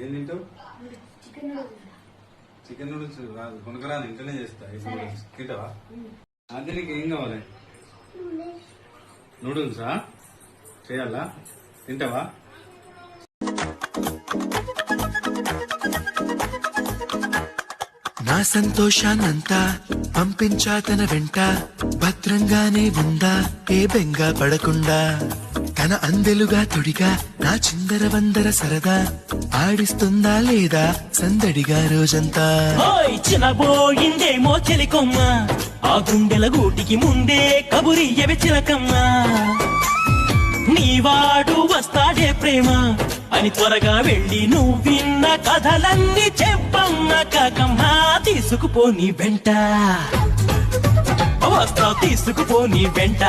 ఏం తింటావు? Chicken noodles రాదు, కొనుకరా, ఇంటనే చేస్తా. తింటావా? అదే నీకు ఏం కావాలి? నూడిల్సా చేయాలా? తింటావా? నా సంతోషాన్నంతా పంపించా తన వెంట, భద్రంగానే ఉందా ఏ బెంగా పడకుండా. తన అందెలుగా తొడిగా నా చిందర వందర సరదా ఆడిస్తుందా లేదా సందడిగా రోజంతా. చినబోయిందేమో చెలికొమ్మ, ఆ గుండెల గూటికి ముందే కబురియవి చిలకమ్మ. నీవాడు వస్తాడే ప్రేమ అని త్వరగా వెళ్ళి నువ్వు విన్న కథలన్నీ చెప్పమ్మ కాకమ్మ. తీసుకుపోని వెంట వస్తా, తీసుకుపోని వెంట.